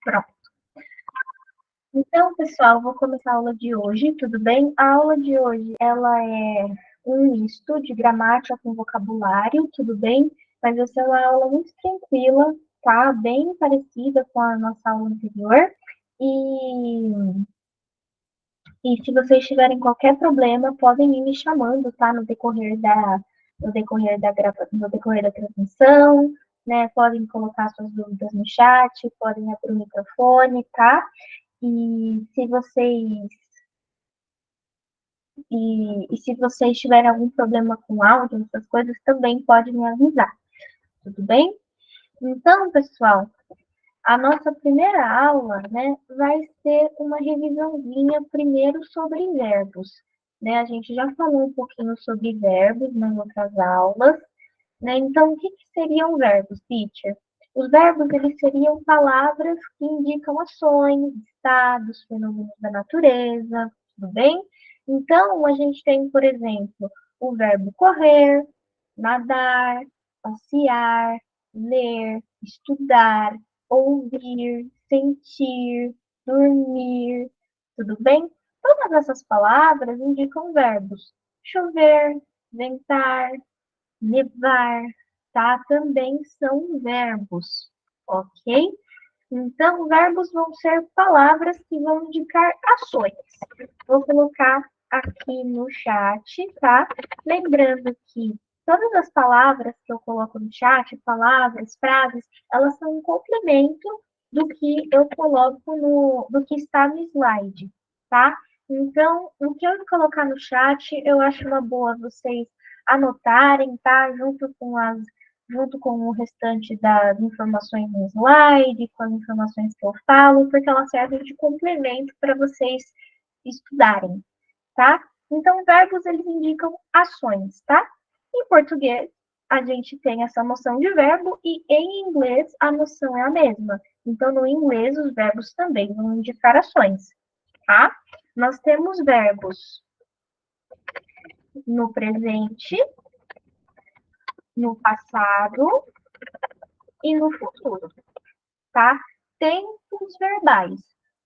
Pronto. Então, pessoal, vou começar a aula de hoje, tudo bem? A aula de hoje, ela é um misto de gramática com vocabulário, tudo bem? Mas essa é uma aula muito tranquila, tá? Bem parecida com a nossa aula anterior. E se vocês tiverem qualquer problema, podem ir me chamando, tá? No decorrer da transmissão, né? Podem colocar suas dúvidas no chat, podem abrir o microfone, tá? E se vocês e se vocês tiverem algum problema com áudio, essas coisas, também podem me avisar, tudo bem? Então, pessoal, a nossa primeira aula, né, vai ser uma revisãozinha primeiro sobre verbos, né? A gente já falou um pouquinho sobre verbos nas outras aulas, né? Então, o que seriam verbos, teacher? Os verbos, eles seriam palavras que indicam ações, estados, fenômenos da natureza, tudo bem? Então, a gente tem, por exemplo, o verbo correr, nadar, passear, ler, estudar, ouvir, sentir, dormir, tudo bem? Todas essas palavras indicam verbos. Chover, ventar, nevar, tá? Também são verbos, ok? Então, verbos vão ser palavras que vão indicar ações. Vou colocar aqui no chat, tá? Lembrando que todas as palavras que eu coloco no chat, palavras, frases, elas são um complemento do que eu coloco do que está no slide, tá? Então, o que eu colocar no chat, eu acho uma boa vocês anotarem, tá? Junto com o restante das informações no slide, com as informações que eu falo, porque elas servem de complemento para vocês estudarem, tá? Então, verbos, eles indicam ações, tá? Em português, a gente tem essa noção de verbo e em inglês a noção é a mesma. Então, no inglês, os verbos também vão indicar ações, tá? Nós temos verbos no presente, no passado e no futuro, tá? Tempos verbais.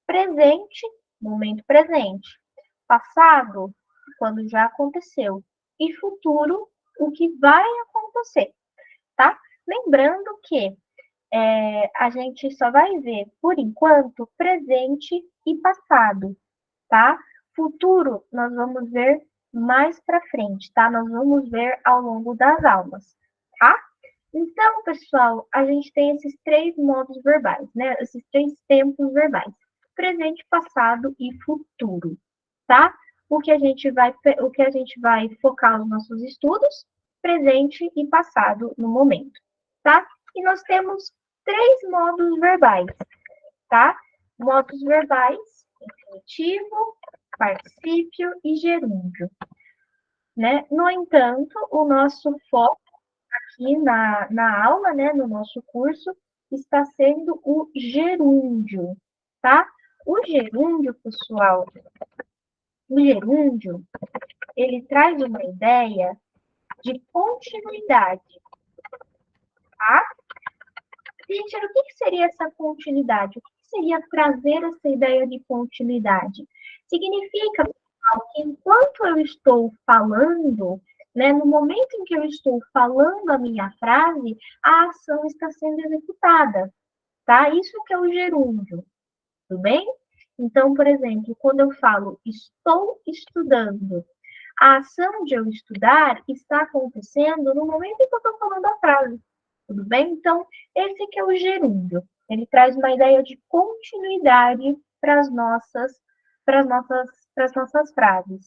Presente, momento presente. Passado, quando já aconteceu. E futuro, o que vai acontecer, tá? Lembrando que a gente só vai ver, por enquanto, presente e passado, tá? Futuro, nós vamos ver mais para frente, tá? Nós vamos ver ao longo das aulas, tá? Então, pessoal, a gente tem esses três modos verbais, né? Esses três tempos verbais: presente, passado e futuro, tá? O que a gente vai focar os nossos estudos: presente e passado no momento, tá? E nós temos três modos verbais, tá? Modos verbais: infinitivo, particípio e gerúndio, né? No entanto, o nosso foco aqui na aula, né, no nosso curso, está sendo o gerúndio, tá? O gerúndio, pessoal, o gerúndio, ele traz uma ideia de continuidade, tá? Teacher, o que seria essa continuidade? O que seria trazer essa ideia de continuidade? Significa, pessoal, que enquanto eu estou falando, né, no momento em que eu estou falando a minha frase, a ação está sendo executada, tá? Isso que é o gerúndio, tudo bem? Então, por exemplo, quando eu falo estou estudando, a ação de eu estudar está acontecendo no momento em que eu estou falando a frase, tudo bem? Então, esse que é o gerúndio. Ele traz uma ideia de continuidade para as nossas frases,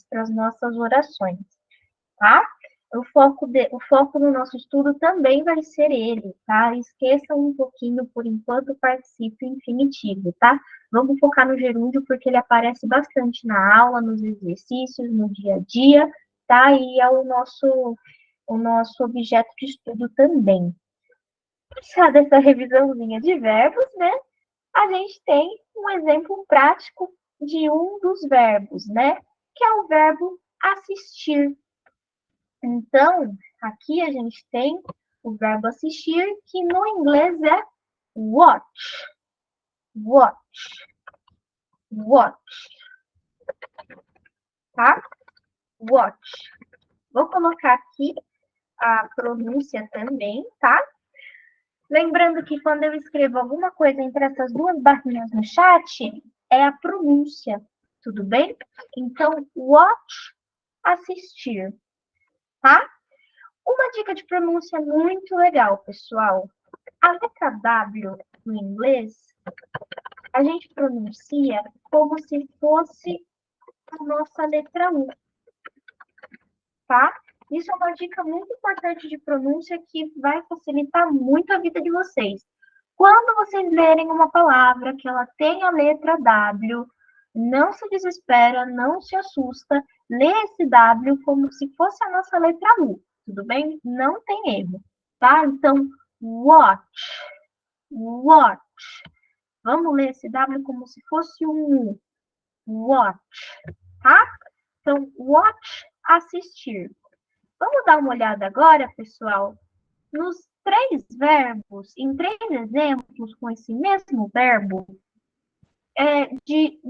para as nossas orações, tá? O foco do nosso estudo também vai ser ele, tá? Esqueçam um pouquinho, por enquanto, o particípio infinitivo, tá? Vamos focar no gerúndio, porque ele aparece bastante na aula, nos exercícios, no dia a dia, tá? E é o nosso objeto de estudo também. Já dessa revisãozinha de verbos, né? A gente tem um exemplo prático de um dos verbos, né? Que é o verbo assistir. Então, aqui a gente tem o verbo assistir, que no inglês é watch, watch, watch, tá? Watch. Vou colocar aqui a pronúncia também, tá? Lembrando que quando eu escrevo alguma coisa entre essas duas barrinhas no chat, é a pronúncia, tudo bem? Então, watch, assistir, tá? Uma dica de pronúncia muito legal, pessoal. A letra W no inglês, a gente pronuncia como se fosse a nossa letra U, tá? Isso é uma dica muito importante de pronúncia que vai facilitar muito a vida de vocês. Quando vocês lerem uma palavra que ela tem a letra W, não se desespera, não se assusta, lê esse W como se fosse a nossa letra U, tudo bem? Não tem erro, tá? Então, watch, watch. Vamos ler esse W como se fosse um U, watch, tá? Então, watch, assistir. Vamos dar uma olhada agora, pessoal, nos três verbos, em três exemplos com esse mesmo verbo, de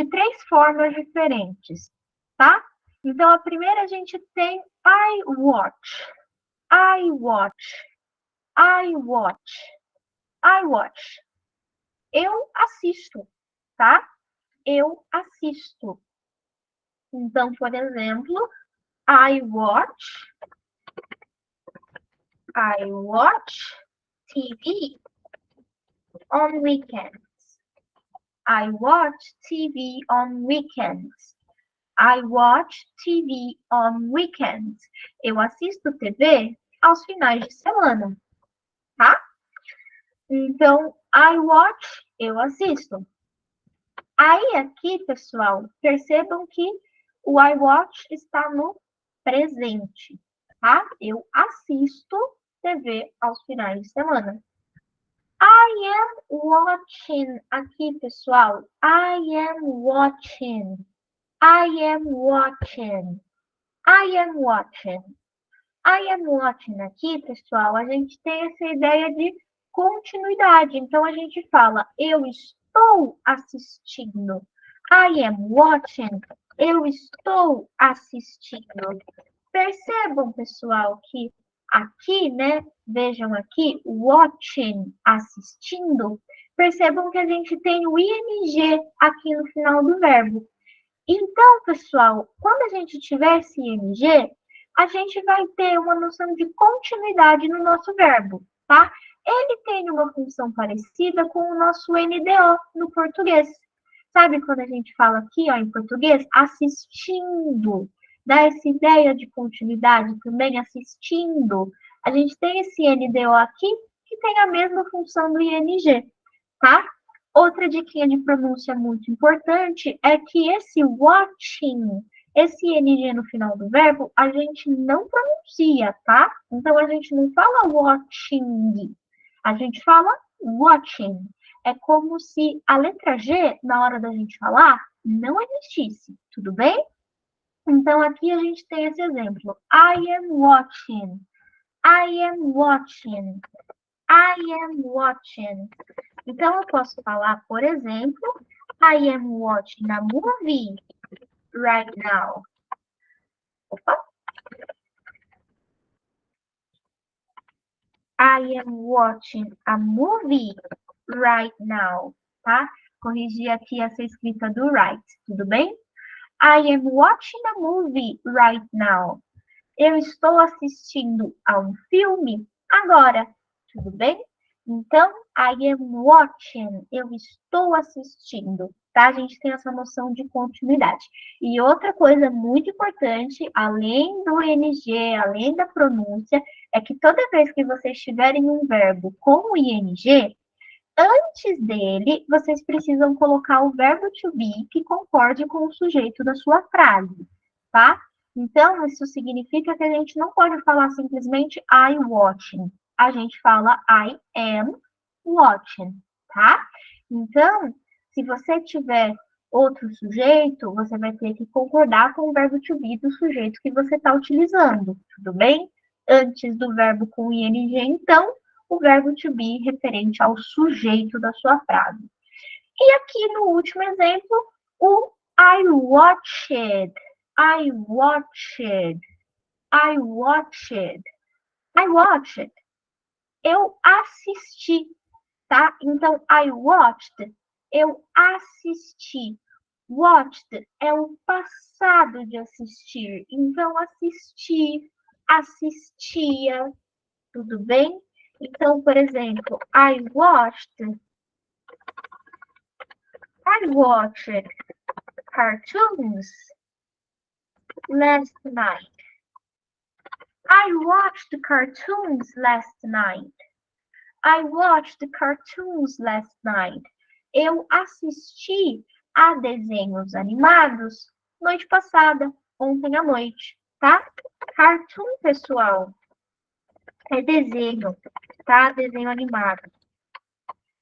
três formas diferentes, tá? Então, a primeira a gente tem I watch, I watch, I watch, I watch. Eu assisto, tá? Eu assisto. Então, por exemplo, I watch TV on weekends. I watch TV on weekends. I watch TV on weekends. Eu assisto TV aos finais de semana, tá? Então, I watch, eu assisto. Aí aqui, pessoal, percebam que o I watch está no presente, tá? Eu assisto TV aos finais de semana. I am watching aqui, pessoal. I am watching. I am watching. I am watching. I am watching aqui, pessoal, a gente tem essa ideia de continuidade. Então, a gente fala, eu estou assistindo. I am watching. Eu estou assistindo. Percebam, pessoal, que aqui, né? Vejam aqui, watching, assistindo. Percebam que a gente tem o ing aqui no final do verbo. Então, pessoal, quando a gente tiver esse ing, a gente vai ter uma noção de continuidade no nosso verbo, tá? Ele tem uma função parecida com o nosso NDO no português. Sabe quando a gente fala aqui, ó, em português, assistindo, dá essa ideia de continuidade também, assistindo. A gente tem esse NDO aqui que tem a mesma função do ING, tá? Outra diquinha de pronúncia muito importante é que esse watching, esse ing no final do verbo, a gente não pronuncia, tá? Então, a gente não fala watching, a gente fala watching. É como se a letra G, na hora da gente falar, não existisse, tudo bem? Então, aqui a gente tem esse exemplo. I am watching. I am watching. I am watching. Então, eu posso falar, por exemplo, I am watching a movie right now. Opa. I am watching a movie right now, tá? Corrigir aqui essa escrita do right, tudo bem? I am watching a movie right now. Eu estou assistindo a um filme agora, tudo bem? Então, I am watching, eu estou assistindo, tá? A gente tem essa noção de continuidade. E outra coisa muito importante, além do ing, além da pronúncia, é que toda vez que vocês tiverem um verbo com o ing, antes dele, vocês precisam colocar o verbo to be que concorde com o sujeito da sua frase, tá? Então, isso significa que a gente não pode falar simplesmente I watching. A gente fala I am watching, tá? Então, se você tiver outro sujeito, você vai ter que concordar com o verbo to be do sujeito que você está utilizando, tudo bem? Antes do verbo com ing, então, o verbo to be referente ao sujeito da sua frase. E aqui no último exemplo, o I watched. I watched. I watched. I watched. Eu assisti, tá? Então, I watched. Eu assisti. Watched é o passado de assistir. Então, assisti, assistia. Tudo bem? Então, por exemplo, I watched cartoons last night. I watched cartoons last night. I watched cartoons last night. Eu assisti a desenhos animados noite passada, ontem à noite, tá? Cartoon, pessoal, é desenho, tá? Desenho animado,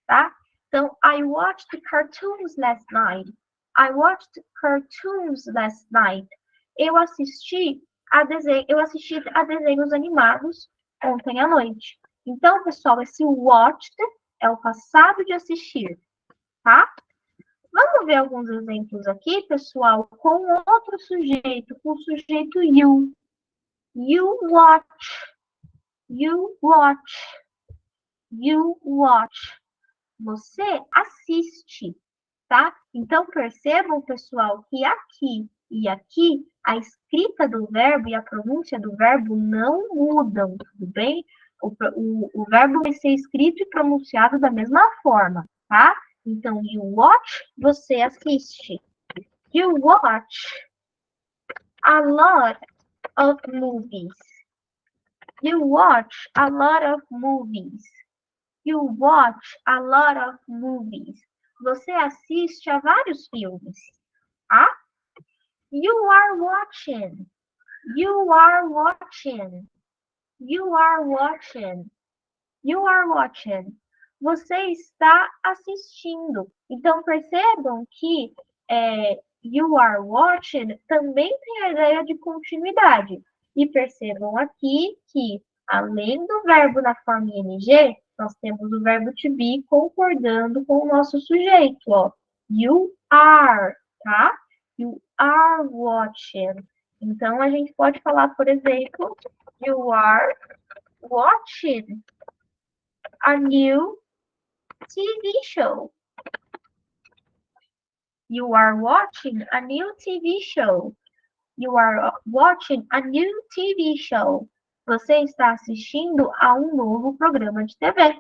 tá? Então, I watched cartoons last night. I watched cartoons last night. Eu assisti a desenhos animados ontem à noite. Então, pessoal, esse watched é o passado de assistir, tá? Vamos ver alguns exemplos aqui, pessoal, com outro sujeito, com o sujeito you. You watch. You watch. You watch. Você assiste, tá? Então, percebam, pessoal, que aqui e aqui, a escrita do verbo e a pronúncia do verbo não mudam, tudo bem? O verbo vai ser escrito e pronunciado da mesma forma, tá? Então, you watch, você assiste. You watch a lot of movies. You watch a lot of movies. You watch a lot of movies. Você assiste a vários filmes, tá? You are watching. You are watching. You are watching. You are watching. Você está assistindo. Então, percebam que you are watching também tem a ideia de continuidade. E percebam aqui que, além do verbo na forma ing, nós temos o verbo to be concordando com o nosso sujeito, ó. You are, tá? You are watching. Então, a gente pode falar, por exemplo, you are watching a new TV show. You are watching a new TV show. You are watching a new TV show. Você está assistindo a um novo programa de TV.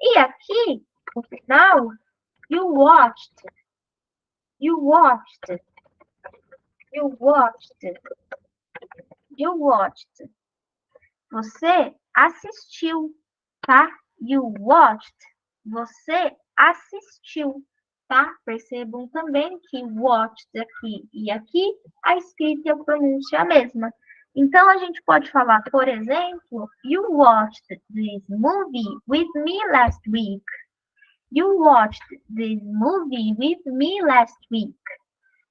E aqui, no final, you watched. You watched. You watched. You watched. Você assistiu, tá? You watched. Você assistiu, tá? Percebam também que watched aqui e aqui, a escrita e a pronúncia é a mesma. Então, a gente pode falar, por exemplo, you watched this movie with me last week. You watched this movie with me last week.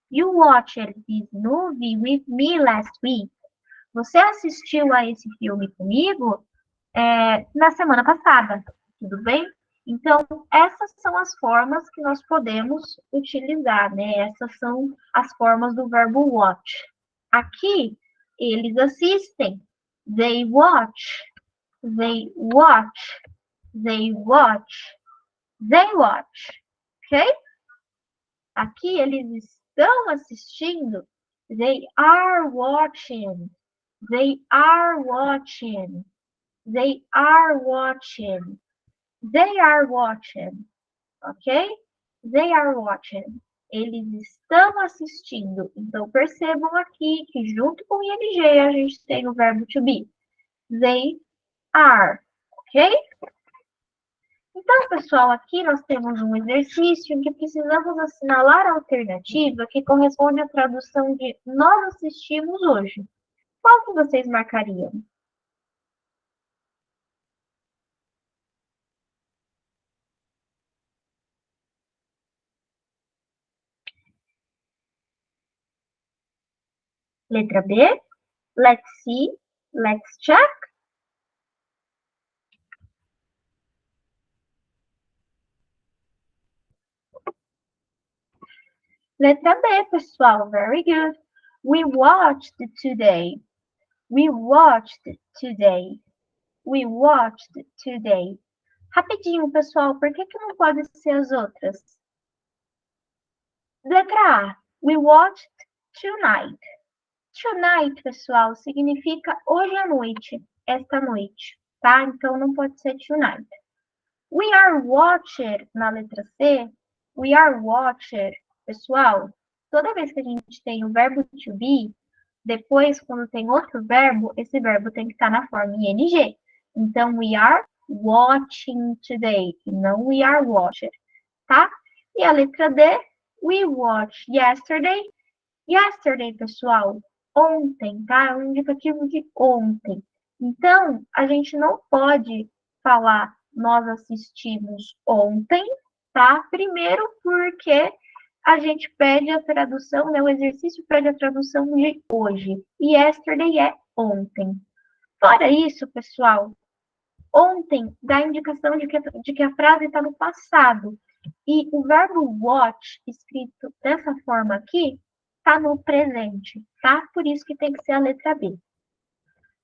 You watched this movie with me last week. Você assistiu a esse filme comigo na semana passada, tudo bem? Então, essas são as formas que nós podemos utilizar, né? Essas são as formas do verbo watch. Aqui, eles assistem. They watch. They watch. They watch. They watch. Ok? Aqui, eles estão assistindo. They are watching. They are watching. They are watching. They are watching. Ok? They are watching. Eles estão assistindo. Então, percebam aqui que junto com ing a gente tem o verbo to be. They are. Ok? Então, pessoal, aqui nós temos um exercício em que precisamos assinalar a alternativa que corresponde à tradução de nós assistimos hoje. Qual que vocês marcariam? Letra B, let's see, let's check. Letra B, pessoal. Very good. We watched today. We watched today. We watched today. Rapidinho, pessoal, por que não pode ser as outras? Letra A. We watched tonight. Tonight, pessoal, significa hoje à noite, esta noite, tá? Então não pode ser tonight. We are watching, na letra C, we are watching, pessoal, toda vez que a gente tem o verbo to be, depois, quando tem outro verbo, esse verbo tem que estar na forma ing. Então, we are watching today, e não we are watching, tá? E a letra D, we watched yesterday. Yesterday, pessoal, ontem, tá? É um indicativo de ontem. Então, a gente não pode falar nós assistimos ontem, tá? Primeiro porque a gente pede a tradução, né? O exercício pede a tradução de hoje. E yesterday é ontem. Fora isso, pessoal, ontem dá a indicação de que a frase está no passado. E o verbo watch, escrito dessa forma aqui, está no presente, tá? Por isso que tem que ser a letra B.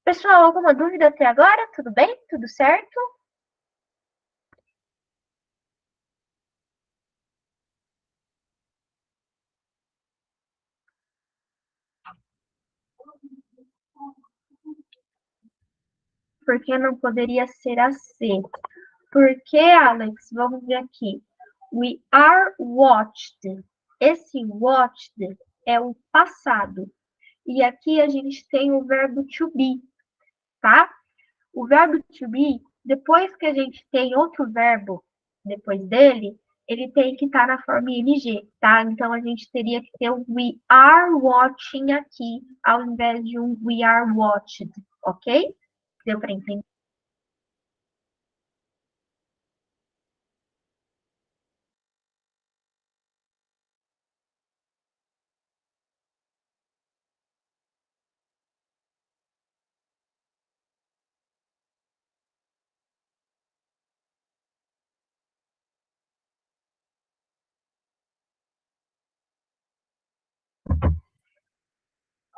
Pessoal, alguma dúvida até agora? Tudo bem? Tudo certo? Por que não poderia ser a C? Porque, Alex, vamos ver aqui. We are watched. Esse watched é o passado. E aqui a gente tem o verbo to be, tá? O verbo to be, depois que a gente tem outro verbo depois dele, ele tem que estar na forma ing, tá? Então a gente teria que ter o we are watching aqui, ao invés de um we are watched, ok? Deu para entender?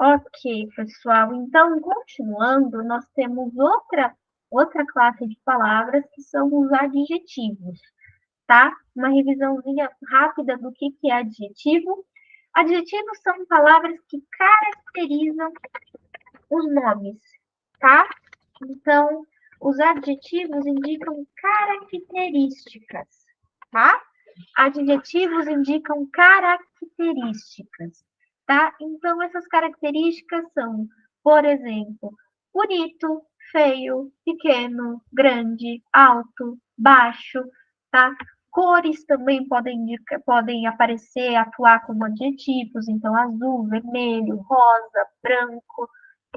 Ok, pessoal. Então, continuando, nós temos outra classe de palavras que são os adjetivos, tá? Uma revisãozinha rápida do que é adjetivo. Adjetivos são palavras que caracterizam os nomes, tá? Então, os adjetivos indicam características, tá? Adjetivos indicam características, tá? Então, essas características são, por exemplo, bonito, feio, pequeno, grande, alto, baixo, tá? Cores também podem aparecer, atuar como adjetivos, então azul, vermelho, rosa, branco,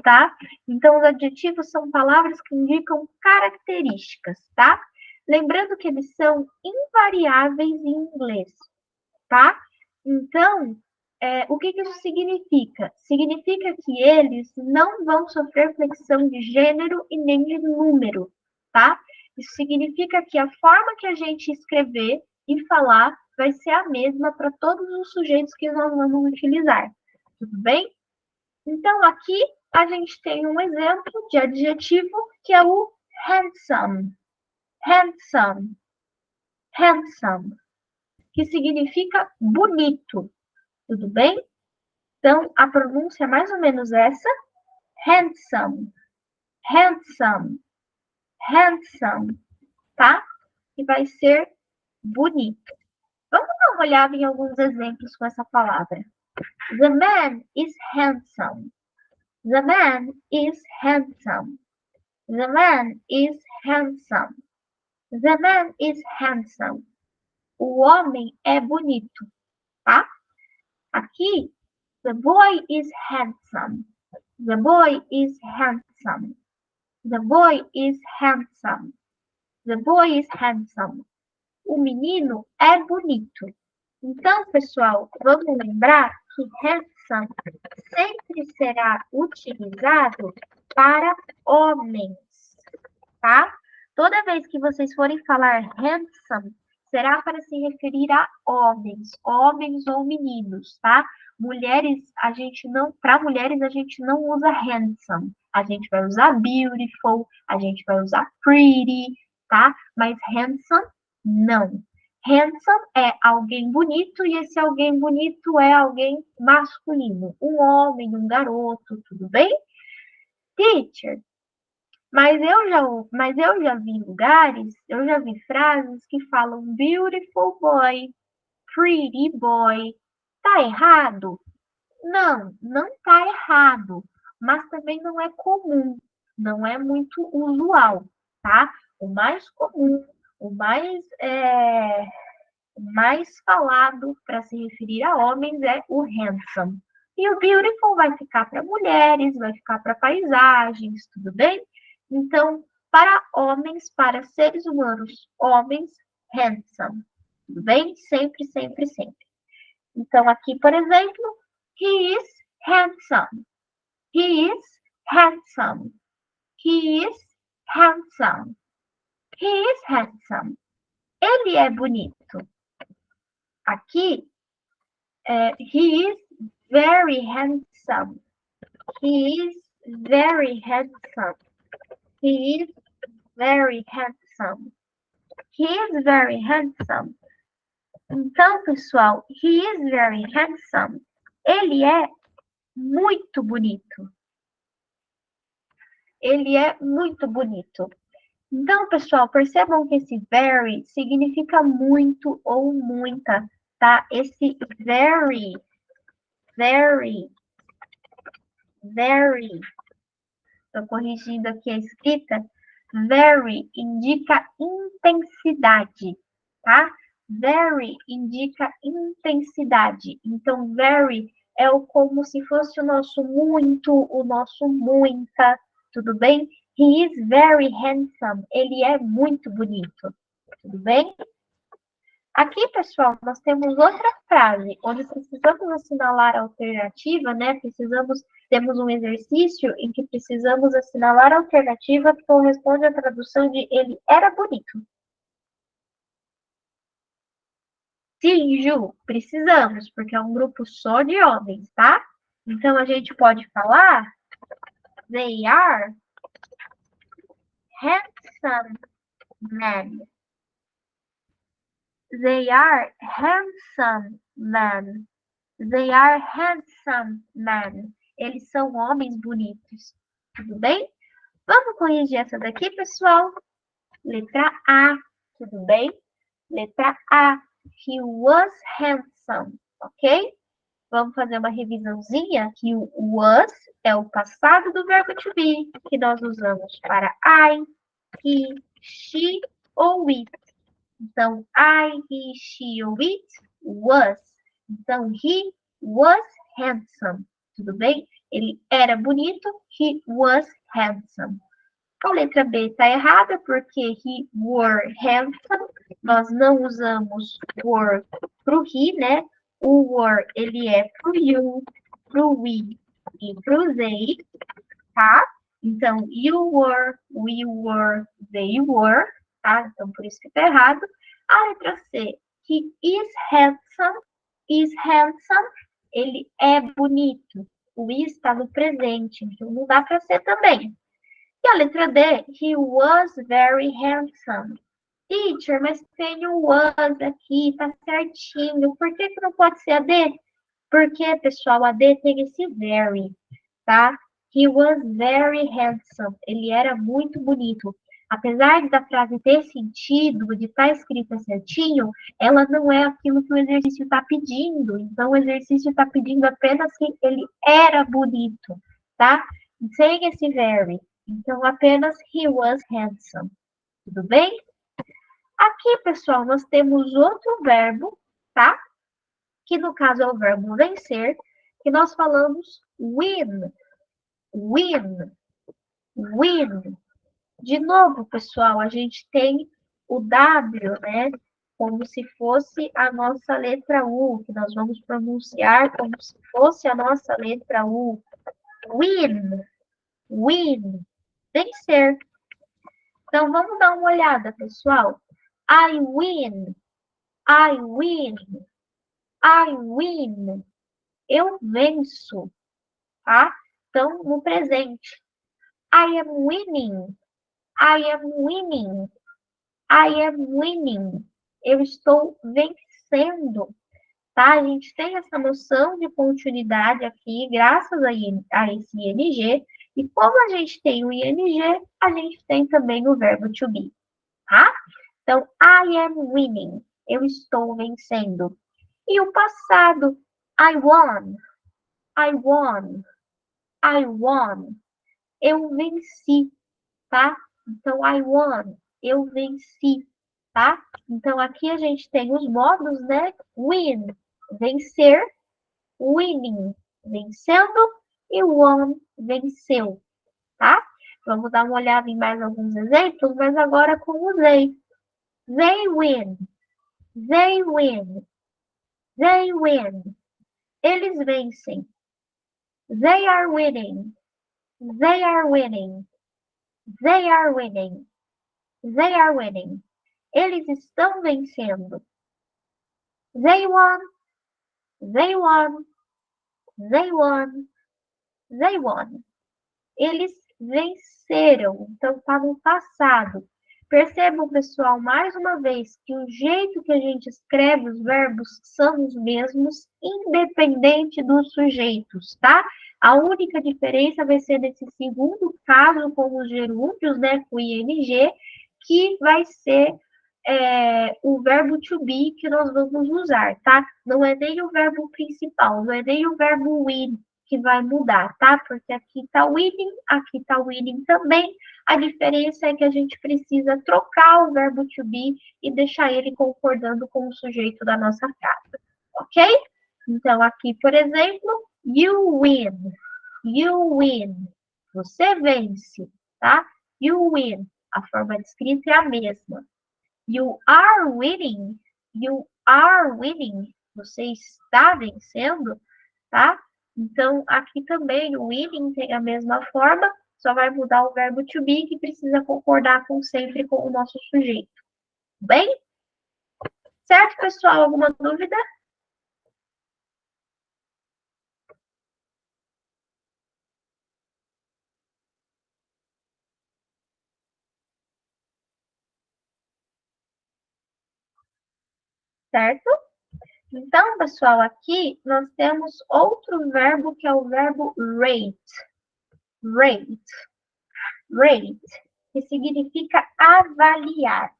tá? Então, os adjetivos são palavras que indicam características, tá? Lembrando que eles são invariáveis em inglês, tá? Então, o que isso significa? Significa que eles não vão sofrer flexão de gênero e nem de número, tá? Isso significa que a forma que a gente escrever e falar vai ser a mesma para todos os sujeitos que nós vamos utilizar, tudo bem? Então, aqui a gente tem um exemplo de adjetivo que é o handsome. Handsome. Handsome. Que significa bonito. Tudo bem? Então, a pronúncia é mais ou menos essa. Handsome. Handsome. Handsome. Tá? E vai ser bonito. Vamos dar uma olhada em alguns exemplos com essa palavra. The man is handsome. The man is handsome. The man is handsome. The man is handsome. O homem é bonito, tá? Aqui, the boy is handsome. The boy is handsome. The boy is handsome. The boy is handsome. O menino é bonito. Então, pessoal, vamos lembrar que handsome sempre será utilizado para homens, tá? Toda vez que vocês forem falar handsome, será para se referir a homens ou meninos, tá? Mulheres, para mulheres a gente não usa handsome, a gente vai usar beautiful, a gente vai usar pretty, tá? Mas handsome, não. Handsome é alguém bonito e esse alguém bonito é alguém masculino, um homem, um garoto, tudo bem? Teacher, mas eu já vi lugares, eu já vi frases que falam beautiful boy, pretty boy. Tá errado? Não, não tá errado, mas também não é comum, não é muito usual, tá? O mais comum, o mais falado para se referir a homens é o handsome. E o beautiful vai ficar para mulheres, vai ficar para paisagens, tudo bem? Então, para homens, para seres humanos, homens, handsome. Tudo bem? Sempre, sempre, sempre. Então, aqui, por exemplo, he is handsome. He is handsome. He is handsome. He is handsome. Ele é bonito. Aqui, he is very handsome. He is very handsome. He is very handsome. He is very handsome. Então, pessoal, he is very handsome. Ele é muito bonito. Ele é muito bonito. Então, pessoal, percebam que esse very significa muito ou muita, tá? Esse very, estou corrigindo aqui a escrita, very indica intensidade, tá? Very indica intensidade. Então, very é como se fosse o nosso muito, o nosso muita, tudo bem? He is very handsome. Ele é muito bonito, tudo bem? Aqui, pessoal, nós temos outra frase, onde precisamos assinalar a alternativa, né? Temos um exercício em que precisamos assinalar a alternativa que corresponde à tradução de ele era bonito. Sim, Ju, precisamos, porque é um grupo só de homens, tá? Então, a gente pode falar they are handsome men. They are handsome men. They are handsome men. Eles são homens bonitos. Tudo bem? Vamos corrigir essa daqui, pessoal? Letra A. Tudo bem? Letra A. He was handsome. Ok? Vamos fazer uma revisãozinha. Que o was é o passado do verbo to be, que nós usamos para I, he, she ou it. Então, I, he, she ou it was. Então, he was handsome. Tudo bem? Ele era bonito. He was handsome. A letra B está errada porque he were handsome. Nós não usamos were para o he, né? O were, ele é para o you, para o we e para o they, tá? Então, you were, we were, they were, tá? Então, por isso que está errado. A letra C, he is handsome, ele é bonito. O is está no presente, então não dá para ser também. E a letra D, he was very handsome. Teacher, mas tem o was aqui, tá certinho. Por que não pode ser a D? Porque, pessoal, a D tem esse very, tá? He was very handsome. Ele era muito bonito. Apesar da frase ter sentido, de estar escrita certinho, ela não é aquilo que o exercício está pedindo. Então, o exercício está pedindo apenas que ele era bonito, tá? Sem esse very. Então, apenas he was handsome. Tudo bem? Aqui, pessoal, nós temos outro verbo, tá? Que no caso é o verbo vencer, que nós falamos win. Win. Win. De novo, pessoal, a gente tem o W, né? Como se fosse a nossa letra U, que nós vamos pronunciar como se fosse a nossa letra U. Win. Win. Vencer. Então, vamos dar uma olhada, pessoal. I win. I win. I win. Eu venço, tá? Então, no presente. I am winning. I am winning. I am winning. Eu estou vencendo, tá? A gente tem essa noção de continuidade aqui, graças a esse ing. E como a gente tem o ing, a gente tem também o verbo to be, tá? Então, I am winning. Eu estou vencendo. E o passado, I won. I won. I won. Eu venci, tá? Então, I won. Eu venci, tá? Então, aqui a gente tem os modos, né? Win, vencer. Winning, vencendo. E won, venceu, tá? Vamos dar uma olhada em mais alguns exemplos, mas agora com o they. They win. They win. They win. Eles vencem. They are winning. They are winning. They are winning. They are winning. Eles estão vencendo. They won. They won. They won. They won. Eles venceram. Então, está no passado. Percebam, pessoal, mais uma vez, que o jeito que a gente escreve os verbos são os mesmos, independente dos sujeitos, tá? A única diferença vai ser nesse segundo caso, com os gerúndios, né, com ing, que vai ser o verbo to be que nós vamos usar, tá? Não é nem o verbo principal, não é nem o verbo win que vai mudar, tá? Porque aqui tá winning, aqui tá winning também. A diferença é que a gente precisa trocar o verbo to be e deixar ele concordando com o sujeito da nossa frase, ok? Então, aqui, por exemplo, you win. You win. Você vence, tá? You win. A forma de escrita é a mesma. You are winning. You are winning. Você está vencendo, tá? Então, aqui também o winning tem a mesma forma, só vai mudar o verbo to be, que precisa concordar sempre com o nosso sujeito. Bem? Certo, pessoal? Alguma dúvida? Certo? Então, pessoal, aqui nós temos outro verbo que é o verbo rate. Rate. Rate, que significa avaliar.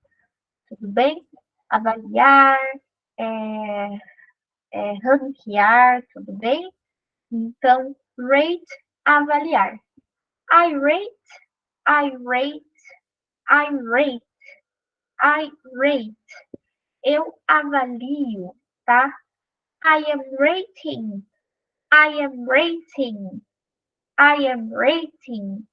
Tudo bem? Avaliar, ranquear, tudo bem? Então, rate, avaliar. I rate, I rate, I rate, I rate. Eu avalio, tá? I am rating, I am rating, I am rating,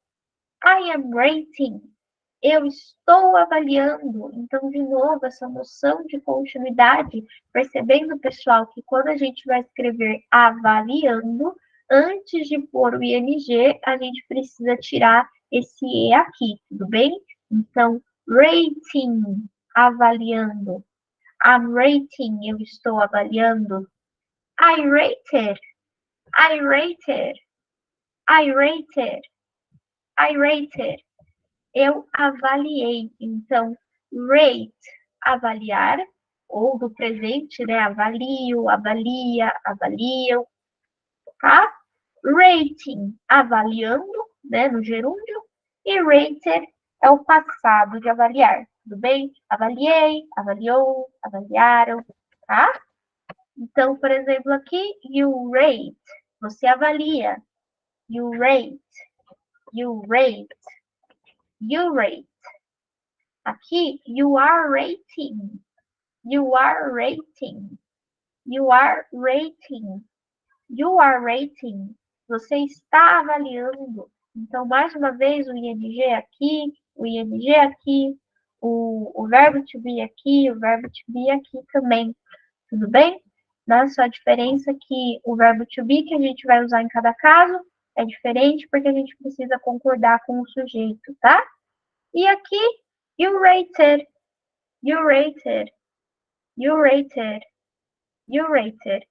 I am rating. Eu estou avaliando. Então, de novo, essa noção de continuidade, percebendo, pessoal, que quando a gente vai escrever avaliando, antes de pôr o ing, a gente precisa tirar esse e aqui, tudo bem? Então, rating, avaliando. I'm rating, eu estou avaliando. I rated, I rated, I rated, I rated. Eu avaliei. Então, rate, avaliar, ou do presente, né? Avalio, avalia, avaliam, tá? Rating, avaliando, né? No gerúndio. E rated é o passado de avaliar. Tudo bem? Avaliei, avaliou, avaliaram, tá? Então, por exemplo, aqui, you rate, você avalia. You rate, you rate, you rate. Aqui, you are rating. You are rating. You are rating. You are rating. Você está avaliando. Então, mais uma vez, o ing aqui, o ing aqui, o verbo to be aqui, o verbo to be aqui também. Tudo bem? Só a diferença que o verbo to be que a gente vai usar em cada caso é diferente porque a gente precisa concordar com o sujeito, tá? E aqui, you rated. You rated. You rated. You rated.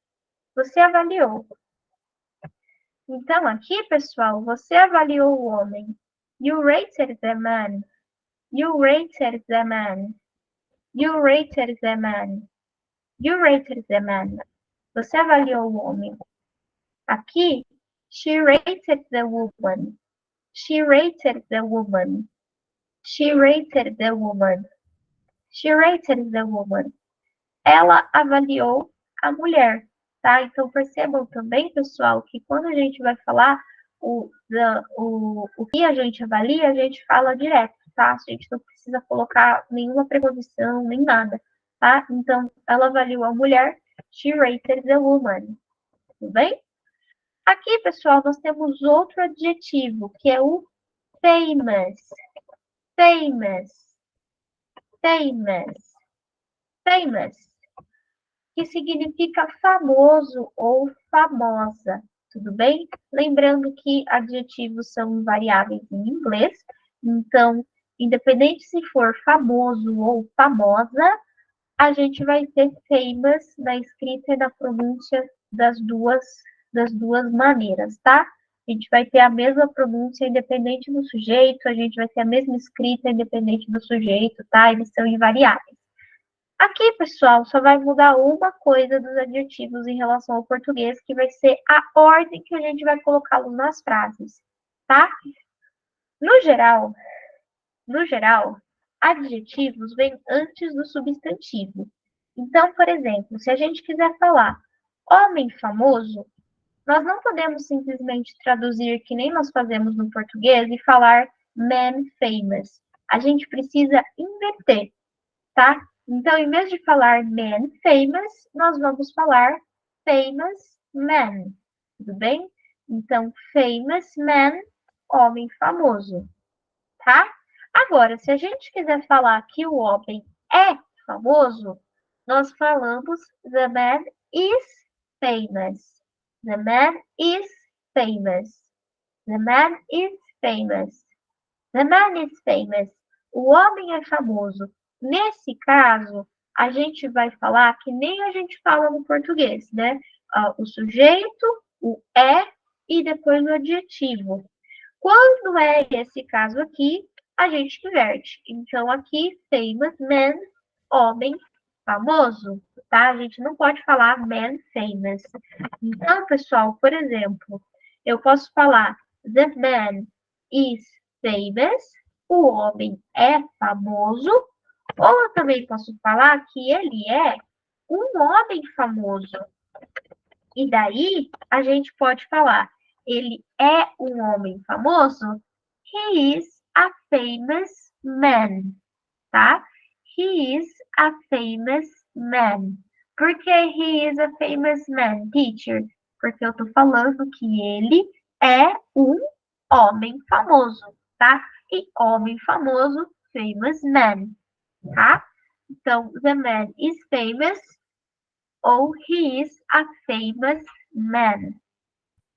Você avaliou. Então, aqui, pessoal, você avaliou o homem. You rated the man. You rated the man. You rated the man. You rated the man. Você avaliou o homem. Aqui, she rated the woman. She rated the woman. She rated the woman. She rated the woman. Ela avaliou a mulher, tá? Então, percebam também, pessoal, que quando a gente vai falar o que a gente avalia, a gente fala direto, tá? A gente não precisa colocar nenhuma preposição, nem nada, tá? Então, ela avaliou a mulher. She rated the woman. Tudo bem? Aqui, pessoal, nós temos outro adjetivo, que é o famous. Famous. Famous. Famous. Que significa famoso ou famosa. Tudo bem? Lembrando que adjetivos são invariáveis em inglês. Então, independente se for famoso ou famosa, a gente vai ter famous na escrita e na pronúncia das duas maneiras, tá? A gente vai ter a mesma pronúncia independente do sujeito, a gente vai ter a mesma escrita independente do sujeito, tá? Eles são invariáveis. Aqui, pessoal, só vai mudar uma coisa dos adjetivos em relação ao português, que vai ser a ordem que a gente vai colocá-los nas frases, tá? No geral, adjetivos vêm antes do substantivo. Então, por exemplo, se a gente quiser falar homem famoso, nós não podemos simplesmente traduzir que nem nós fazemos no português e falar man famous. A gente precisa inverter, tá? Então, em vez de falar man famous, nós vamos falar famous man. Tudo bem? Então, famous man, homem famoso, tá? Agora, se a gente quiser falar que o homem é famoso, nós falamos the man is famous. The man is famous. The man is famous. The man is famous. O homem é famoso. Nesse caso, a gente vai falar que nem a gente fala no português, né? O sujeito, o é e depois o adjetivo. Quando é esse caso aqui, a gente inverte. Então, aqui, famous man, homem famoso, tá? A gente não pode falar man famous. Então, pessoal, por exemplo, eu posso falar the man is famous, o homem é famoso, ou eu também posso falar que ele é um homem famoso. E daí, a gente pode falar, ele é um homem famoso? He is a famous man, tá? He is a famous man. Por que he is a famous man, teacher? Porque eu tô falando que ele é um homem famoso, tá? E homem famoso, famous man, tá? Então, the man is famous ou he is a famous man.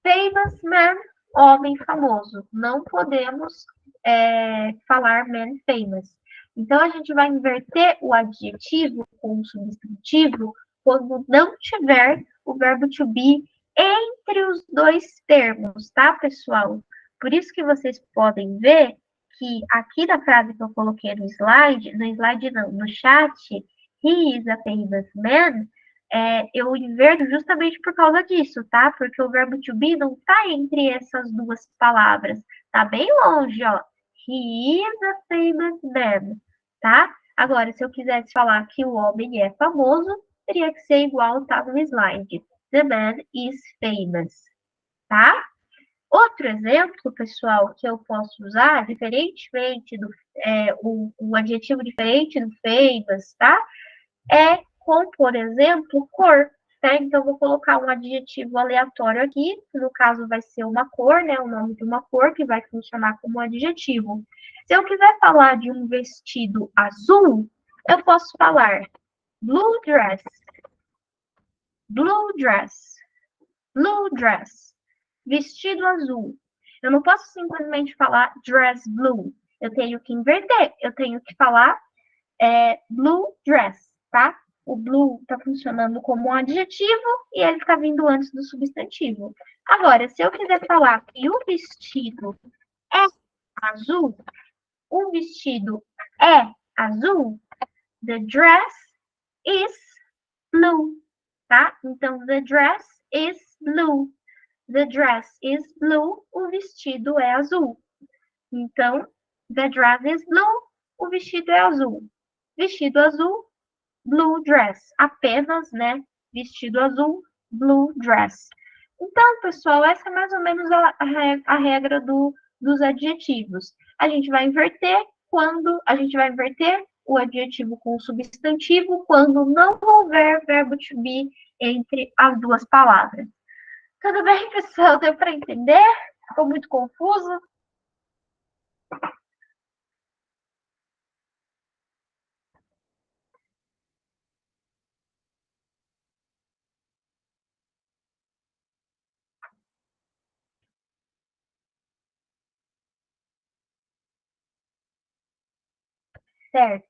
Famous man, homem famoso. Não podemos falar man famous. Então, a gente vai inverter o adjetivo com o substantivo quando não tiver o verbo to be entre os dois termos, tá, pessoal? Por isso que vocês podem ver que aqui na frase que eu coloquei no slide não, no chat, he is a famous man, eu inverto justamente por causa disso, tá? Porque o verbo to be não tá entre essas duas palavras. Tá bem longe, ó. He is a famous man, tá? Agora, se eu quisesse falar que o homem é famoso, teria que ser igual tá no slide. The man is famous, tá? Outro exemplo, pessoal, que eu posso usar, diferentemente do um adjetivo diferente do famous, tá? É com, por exemplo, cor. Tá? Então, eu vou colocar um adjetivo aleatório aqui, que no caso vai ser uma cor, né? O nome de uma cor, que vai funcionar como adjetivo. Se eu quiser falar de um vestido azul, eu posso falar blue dress, blue dress, blue dress, vestido azul. Eu não posso simplesmente falar dress blue. Eu tenho que inverter. Eu tenho que falar blue dress, tá? o blue está funcionando como um adjetivo e ele está vindo antes do substantivo. Agora, se eu quiser falar que o vestido é azul, o vestido é azul, the dress is blue, tá? Então, the dress is blue. The dress is blue, o vestido é azul. Então, the dress is blue, o vestido é azul. Vestido azul, blue dress. Apenas, né? Vestido azul, blue dress. Então, pessoal, essa é mais ou menos a regra dos adjetivos. A gente vai inverter o adjetivo com o substantivo quando não houver verbo to be entre as duas palavras. Tudo bem, pessoal? Deu para entender? Ficou muito confuso? Certo.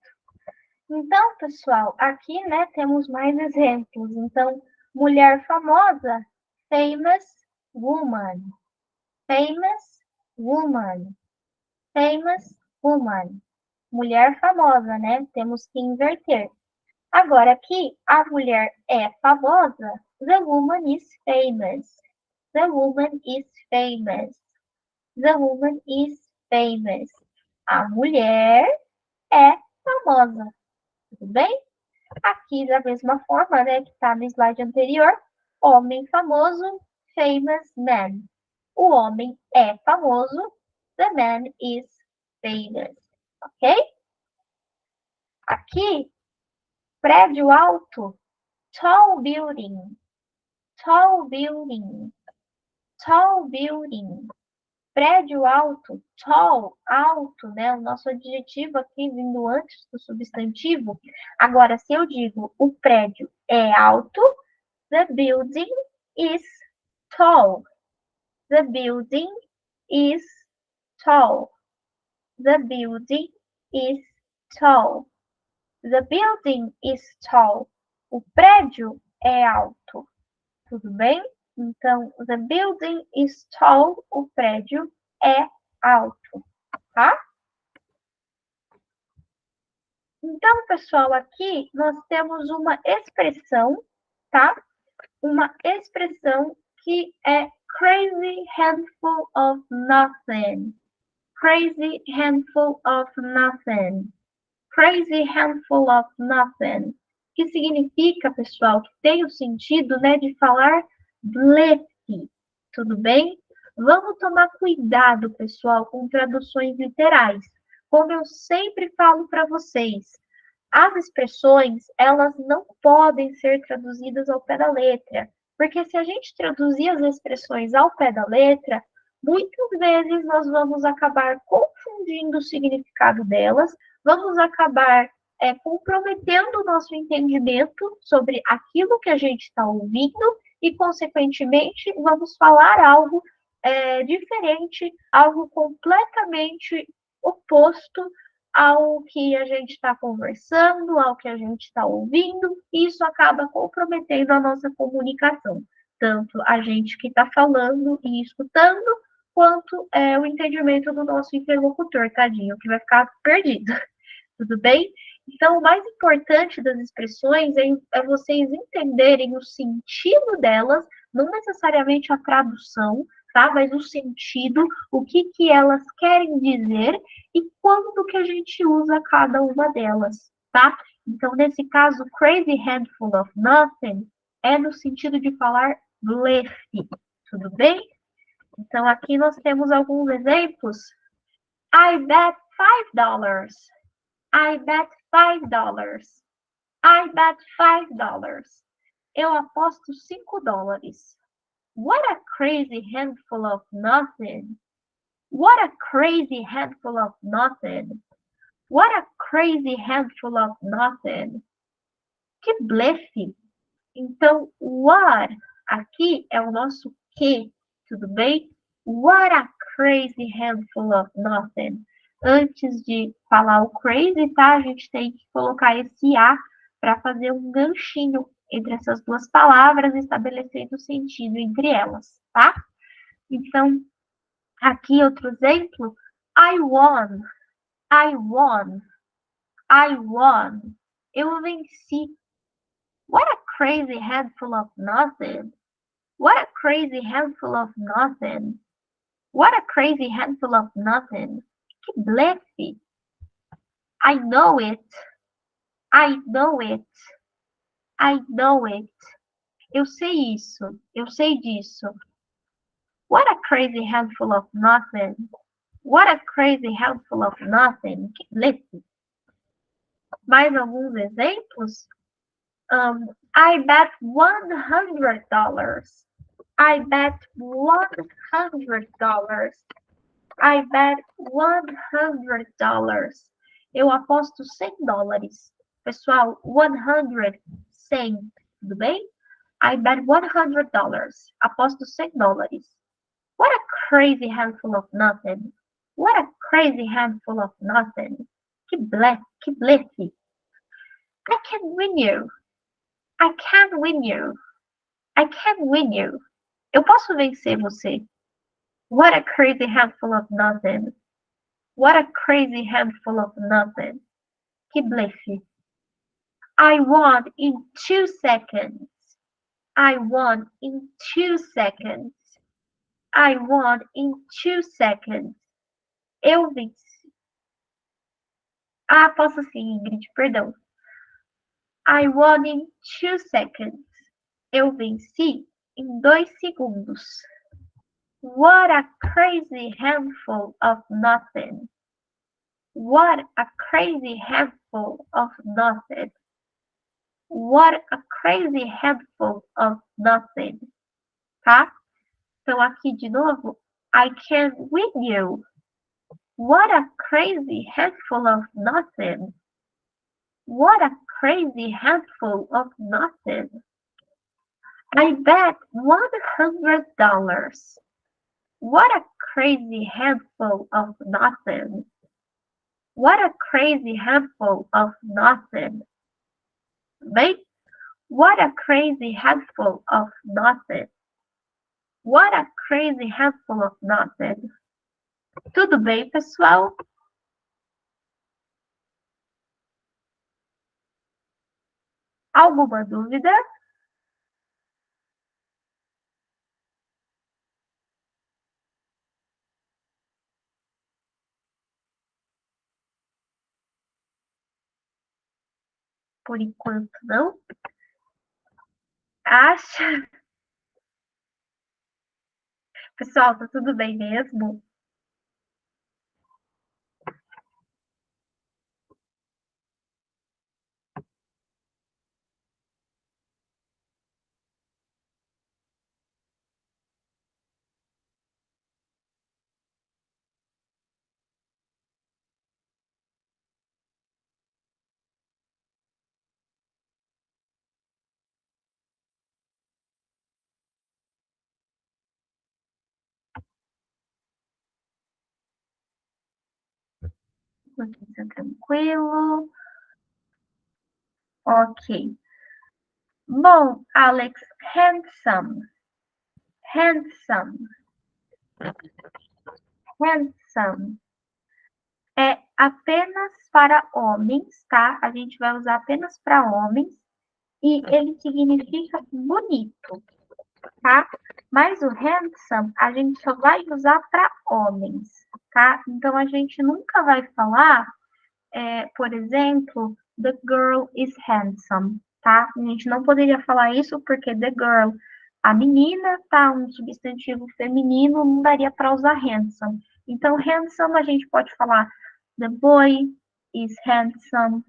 Então, pessoal, aqui, né, temos mais exemplos. Então, mulher famosa, famous woman. Famous woman. Famous woman. Mulher famosa, né? Temos que inverter. Agora, aqui, a mulher é famosa. The woman is famous. The woman is famous. The woman is famous. A mulher é famosa. Tudo bem? Aqui, da mesma forma, né, que está no slide anterior, homem famoso, famous man. O homem é famoso, the man is famous. Ok? Aqui, prédio alto, tall building, tall building, tall building. Prédio alto, tall, alto, né? O nosso adjetivo aqui vindo antes do substantivo. Agora, se eu digo o prédio é alto, the building is tall. The building is tall. The building is tall. The building is tall. O prédio é alto. Tudo bem? Então, the building is tall. O prédio é alto, tá? Então, pessoal, aqui nós temos uma expressão, tá? Uma expressão que é crazy handful of nothing. Crazy handful of nothing. Crazy handful of nothing. Que significa, pessoal, que tem o sentido, né, de falar blefe. Tudo bem? Vamos tomar cuidado, pessoal, com traduções literais. Como eu sempre falo para vocês, as expressões, elas não podem ser traduzidas ao pé da letra, porque se a gente traduzir as expressões ao pé da letra, muitas vezes nós vamos acabar confundindo o significado delas, vamos acabar comprometendo o nosso entendimento sobre aquilo que a gente está ouvindo e, consequentemente, vamos falar algo diferente, algo completamente oposto ao que a gente está conversando, ao que a gente está ouvindo, e isso acaba comprometendo a nossa comunicação, tanto a gente que está falando e escutando, quanto o entendimento do nosso interlocutor, tadinho, que vai ficar perdido. Tudo bem? Então, o mais importante das expressões é vocês entenderem o sentido delas, não necessariamente a tradução, tá? Mas o sentido, o que elas querem dizer e quando que a gente usa cada uma delas, tá? Então, nesse caso, crazy handful of nothing é no sentido de falar blefe, tudo bem? Então, aqui nós temos alguns exemplos. I bet $5. I bet $5. I bet $5. Eu aposto $5. What a crazy handful of nothing. What a crazy handful of nothing. What a crazy handful of nothing. Que blefe. Então, what aqui é o nosso que, tudo bem? What a crazy handful of nothing. Antes de falar o crazy, tá? A gente tem que colocar esse a para fazer um ganchinho entre essas duas palavras, estabelecendo o sentido entre elas, tá? Então, aqui outro exemplo. I won, I won, I won. Eu venci. What a crazy handful of nothing. What a crazy handful of nothing. What a crazy handful of nothing. Que blefe. I know it. I know it. I know it. Eu sei isso. Eu sei disso. What a crazy handful of nothing. What a crazy handful of nothing. Que blefe. Mais alguns exemplos? I bet $100. I bet $100. I bet $100. Eu aposto $100. Pessoal, 100, 100, tudo bem? I bet $100. Aposto $100. What a crazy handful of nothing. What a crazy handful of nothing. Que blefe. I can win you. I can't win you. I can't win you. Eu posso vencer você. What a crazy handful of nothing. What a crazy handful of nothing. Que blefe. I won in 2 seconds. I won in 2 seconds. I won in 2 seconds. Eu venci. Ah, posso sim, Ingrid, perdão. I won in 2 seconds. Eu venci em 2 segundos. What a crazy handful of nothing. What a crazy handful of nothing. What a crazy handful of nothing. Tá? Então, aqui de novo. I can't win you. What a crazy handful of nothing. What a crazy handful of nothing. I bet $100. What a crazy handful of nothing. What a crazy handful of nothing. Bem? What a crazy handful of nothing. What a crazy handful of nothing. Tudo bem, pessoal? Alguma dúvida? Por enquanto, não. Acha? Pessoal, tá tudo bem mesmo? Aqui tá tranquilo. Ok. Bom, Alex, handsome. Handsome. Handsome. É apenas para homens, tá? A gente vai usar apenas para homens. E ele significa bonito, tá? Mas o handsome a gente só vai usar para homens, tá? Então a gente nunca vai falar, por exemplo, the girl is handsome, tá? A gente não poderia falar isso porque the girl, a menina, tá? Um substantivo feminino, não daria para usar handsome. Então, handsome a gente pode falar the boy is handsome,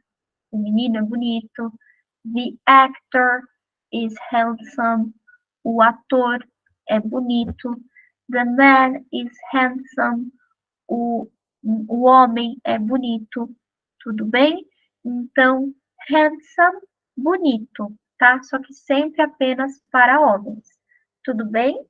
o menino é bonito. The actor is handsome. O ator é bonito. The man is handsome. O homem é bonito. Tudo bem? Então, handsome, bonito, tá? Só que sempre apenas para homens. Tudo bem?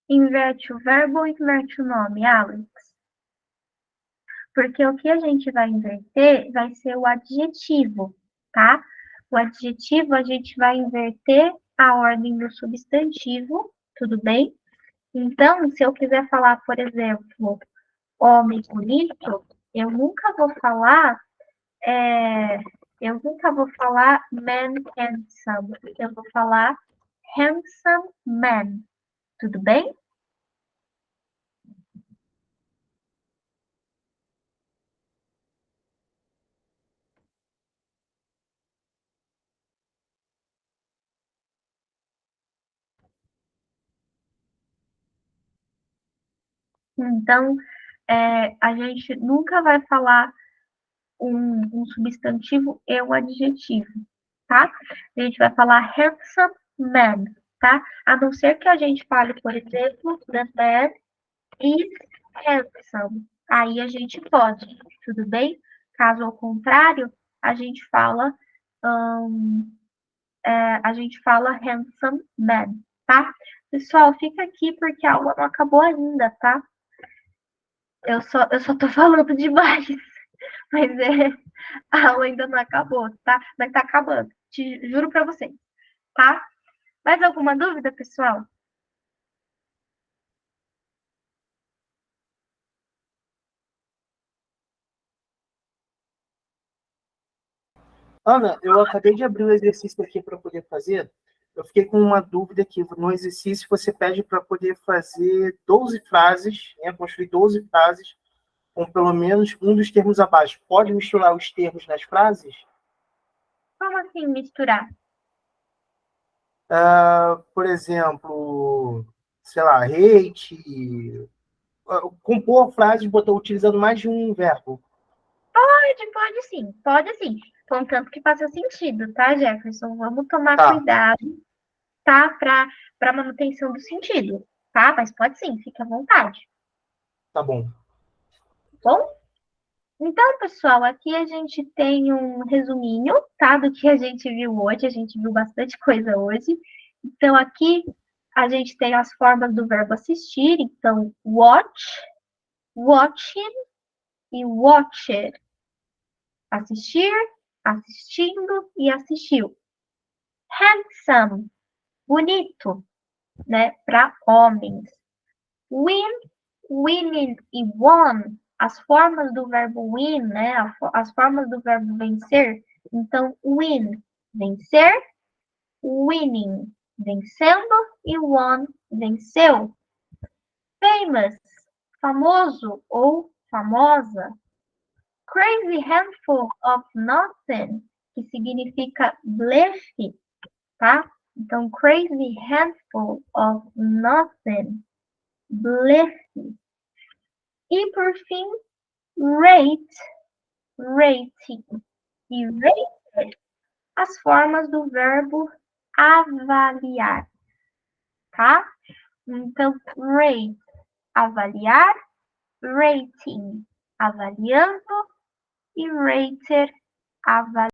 Inverte o verbo ou inverte o nome, Alex? Porque o que a gente vai inverter vai ser o adjetivo, tá? O adjetivo a gente vai inverter a ordem do substantivo, tudo bem? Então, se eu quiser falar, por exemplo, homem bonito, eu nunca vou falar, man handsome. Eu vou falar handsome man, tudo bem? Então, a gente nunca vai falar um substantivo e um adjetivo, tá? A gente vai falar handsome man, tá? A não ser que a gente fale, por exemplo, the man is handsome. Aí a gente pode, tudo bem? Caso ao contrário, a gente fala, handsome man, tá? Pessoal, fica aqui porque a aula não acabou ainda, tá? Eu só tô falando demais, mas a aula ainda não acabou, tá? Mas tá acabando, te juro pra vocês, tá? Mais alguma dúvida, pessoal? Ana, eu acabei de abrir o exercício aqui para poder fazer. Eu fiquei com uma dúvida aqui. No exercício, você pede para poder fazer 12 frases, né, construir 12 frases com pelo menos um dos termos abaixo. Pode misturar os termos nas frases? Como assim misturar? Por exemplo, sei lá, hate, compor frases utilizando mais de um verbo. Pode sim. Contanto que faça sentido, tá, Jefferson? Vamos tomar Tá, cuidado, tá? Para manutenção do sentido, tá? Mas pode sim, fique à vontade, tá bom. tá bom? Então, pessoal, aqui a gente tem um resuminho, tá? Do que a gente viu hoje. A gente viu bastante coisa hoje. Então, aqui a gente tem as formas do verbo assistir. Então, watch, watching e watched. Assistir, assistindo e assistiu. Handsome, bonito, né? Para homens. Win, winning e won, as formas do verbo win, né? As formas do verbo vencer. Então, win, vencer, winning, vencendo e won, venceu. Famous, famoso ou famosa. Crazy handful of nothing, que significa blefe, tá? Então, crazy handful of nothing, blefe. E por fim, rate, rating e rated, as formas do verbo avaliar, tá? Então, rate, avaliar, rating, avaliando e rated, avaliar.